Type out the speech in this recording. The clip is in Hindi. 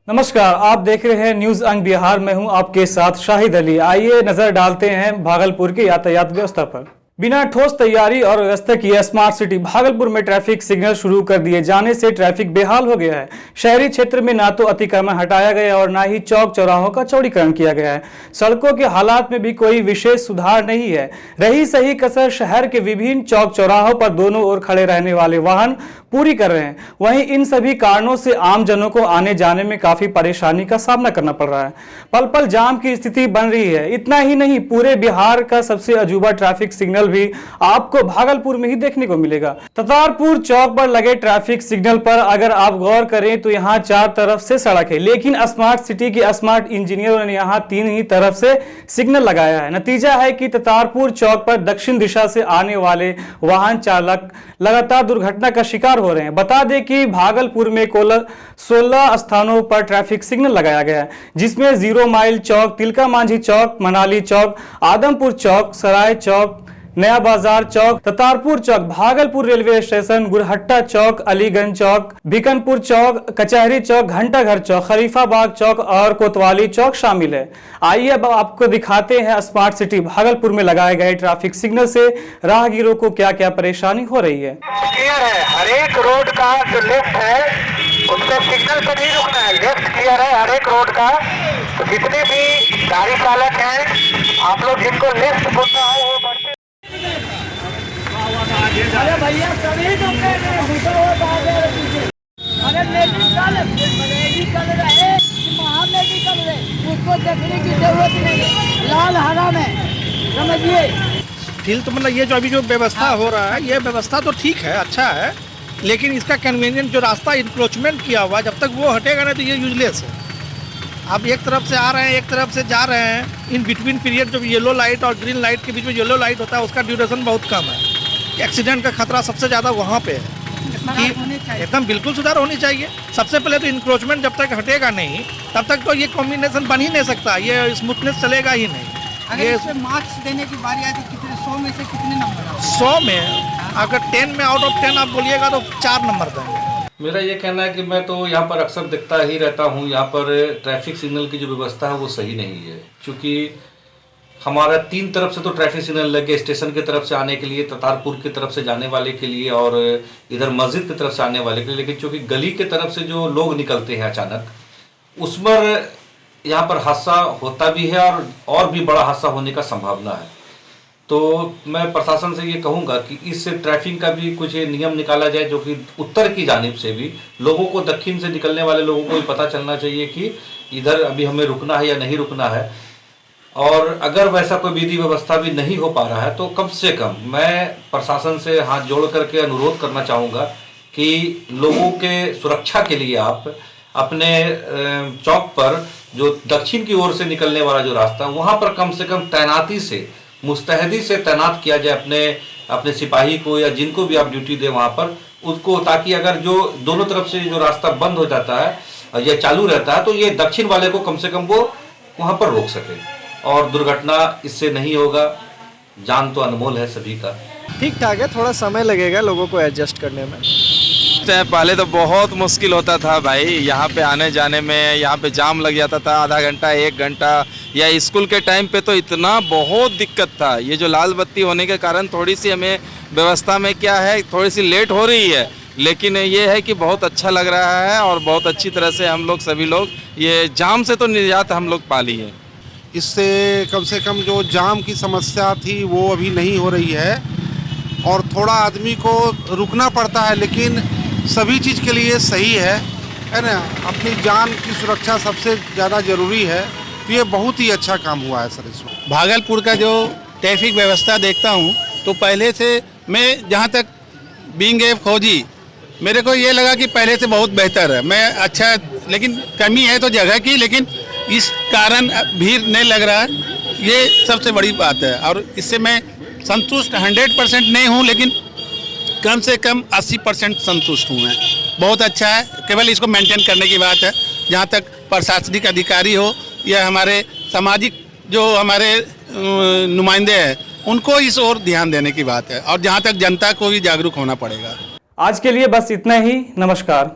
नमस्कार, आप देख रहे हैं न्यूज अंग बिहार। मैं हूं आपके साथ शाहिद अली। आइए नजर डालते हैं भागलपुर की यातायात व्यवस्था पर। बिना ठोस तैयारी और व्यवस्था किए स्मार्ट सिटी भागलपुर में ट्रैफिक सिग्नल शुरू कर दिए जाने से ट्रैफिक बेहाल हो गया है। शहरी क्षेत्र में ना तो अतिक्रमण हटाया गया और ना ही चौक चौराहों का चौड़ीकरण किया गया है। सड़कों के हालात में भी कोई विशेष सुधार नहीं है। रही सही कसर शहर के विभिन्न चौक चौराहों पर दोनों ओर खड़े रहने वाले वाहन पूरी कर रहे हैं। वहीं इन सभी कारणों से आम जनों को आने जाने में काफी परेशानी का सामना करना पड़ रहा है। पल पल जाम की स्थिति बन रही है। इतना ही नहीं, पूरे बिहार का सबसे अजूबा ट्रैफिक सिग्नल भी आपको भागलपुर में ही देखने को मिलेगा। ततारपुर चौक पर लगे ट्रैफिक सिग्नल पर अगर आप गौर करें तो यहाँ चार तरफ से सड़क है, लेकिन स्मार्ट सिटी के स्मार्ट इंजीनियरों ने यहाँ तीन ही तरफ से सिग्नल लगाया है। नतीजा है कि ततारपुर चौक पर दक्षिण दिशा से आने वाले वाहन चालक लगातार दुर्घटना का शिकार हो रहे हैं। बता दें कि भागलपुर में कुल 16 स्थानों पर ट्रैफिक सिग्नल लगाया गया है, जिसमें 0 माइल चौक, तिलका मांझी चौक, मनाली चौक, आदमपुर चौक, सराय चौक, नया बाजार चौक, ततारपुर चौक, भागलपुर रेलवे स्टेशन, गुरहट्टा चौक, अलीगंज चौक, बिकनपुर चौक, कचहरी चौक, घंटाघर चौक, खलीफाबाग चौक और कोतवाली चौक शामिल है। आइए अब आपको दिखाते हैं स्मार्ट सिटी भागलपुर में लगाए गए ट्रैफिक सिग्नल से राहगीरों को क्या क्या परेशानी हो रही है। क्लियर है, हर एक रोड का जो लेफ्ट है उसको सिग्नल पर नहीं रुकना है। लेफ्ट क्लियर है हर एक रोड का। तो जितने भी गाड़ी चालक हैं, आप लोग जिनको लेफ्ट बोलना है वो बढ़ते। अरे भैया सभी तो कह रहे हैं, अरे मेडिकल रहे, महामेडिकल रहे, उसको देखने की जरूरत नहीं है। लाल हरा में समझिए। फिल तो मतलब ये जो अभी जो व्यवस्था हो रहा है, ये व्यवस्था तो ठीक है, अच्छा है, लेकिन इसका कन्वीनियंट जो रास्ता इंक्रोचमेंट किया हुआ, जब तक वो हटेगा नहीं तो ये यूजलेस है। आप एक तरफ से आ रहे हैं, एक तरफ से जा रहे हैं, इन बिटवीन पीरियड जो येलो लाइट और ग्रीन लाइट के बीच में येलो लाइट होता है उसका ड्यूरेशन बहुत कम है। एक्सीडेंट का खतरा सबसे ज़्यादा वहाँ पे है कि एकदम बिल्कुल सुधार होनी चाहिए। सबसे पहले तो इंक्रोचमेंट जब तक हटेगा नहीं तब तक तो ये कॉम्बिनेशन बन ही नहीं सकता, ये स्मूथनेस चलेगा ही नहीं। अगर ये मार्क्स देने की बारी आती, कितने 100 में से कितने नंबर? 100 में अगर 10 में आउट ऑफ 10 आप बोलिएगा तो 4 नंबर देंगे। मेरा ये कहना है कि मैं तो यहाँ पर अक्सर दिखता ही रहता हूँ, यहाँ पर ट्रैफिक सिग्नल की जो व्यवस्था है वो सही नहीं है। क्योंकि हमारा 3 तरफ से तो ट्रैफिक सिग्नल लगे, स्टेशन की तरफ से आने के लिए, ततारपुर की तरफ से जाने वाले के लिए और इधर मस्जिद की तरफ से आने वाले के लिए। लेकिन चूँकि गली की तरफ से जो लोग निकलते हैं अचानक, उस पर यहाँ पर हादसा होता भी है और भी बड़ा हादसा होने का संभावना है। तो मैं प्रशासन से ये कहूँगा कि इस ट्रैफिक का भी कुछ नियम निकाला जाए, जो कि उत्तर की जानिब से भी लोगों को, दक्षिण से निकलने वाले लोगों को भी पता चलना चाहिए कि इधर अभी हमें रुकना है या नहीं रुकना है। और अगर वैसा कोई विधि व्यवस्था भी नहीं हो पा रहा है तो कम से कम मैं प्रशासन से हाथ जोड़ करके अनुरोध करना चाहूँगा कि लोगों के सुरक्षा के लिए आप अपने चौक पर जो दक्षिण की ओर से निकलने वाला जो रास्ता, वहाँ पर कम से कम तैनाती से, मुस्तैदी से तैनात किया जाए अपने सिपाही को या जिनको भी आप ड्यूटी दें वहाँ पर उसको, ताकि अगर जो दोनों तरफ से जो रास्ता बंद हो जाता है या चालू रहता है तो ये दक्षिण वाले को कम से कम वो वहाँ पर रोक सके और दुर्घटना इससे नहीं होगा। जान तो अनमोल है सभी का। ठीक ठाक है, थोड़ा समय लगेगा लोगों को एडजस्ट करने में। पहले तो बहुत मुश्किल होता था भाई, यहाँ पे आने जाने में, यहाँ पे जाम लग जाता था आधा घंटा 1 घंटा, या स्कूल के टाइम पे तो इतना बहुत दिक्कत था। ये जो लाल बत्ती होने के कारण थोड़ी सी हमें व्यवस्था में क्या है, थोड़ी सी लेट हो रही है, लेकिन ये है कि बहुत अच्छा लग रहा है और बहुत अच्छी तरह से हम लोग सभी लोग ये जाम से तो निजात हम लोग पा ली है। इससे कम से कम जो जाम की समस्या थी वो अभी नहीं हो रही है और थोड़ा आदमी को रुकना पड़ता है, लेकिन सभी चीज़ के लिए सही है ना। अपनी जान की सुरक्षा सबसे ज़्यादा ज़रूरी है, तो ये बहुत ही अच्छा काम हुआ है सर इसमें। भागलपुर का जो ट्रैफिक व्यवस्था देखता हूँ तो पहले से मैं, जहाँ तक बीइंग ए फौजी, मेरे को ये लगा कि पहले से बहुत बेहतर है। मैं अच्छा, लेकिन कमी है तो जगह की, लेकिन इस कारण भीड़ नहीं लग रहा है, ये सबसे बड़ी बात है। और इससे मैं संतुष्ट 100% नहीं हूँ, लेकिन कम से कम 80% संतुष्ट हूँ मैं। बहुत अच्छा है, केवल इसको मेंटेन करने की बात है। जहाँ तक प्रशासनिक अधिकारी हो या हमारे सामाजिक जो हमारे नुमाइंदे हैं, उनको इस ओर ध्यान देने की बात है। और जहाँ तक जनता को भी जागरूक होना पड़ेगा। आज के लिए बस इतना ही। नमस्कार।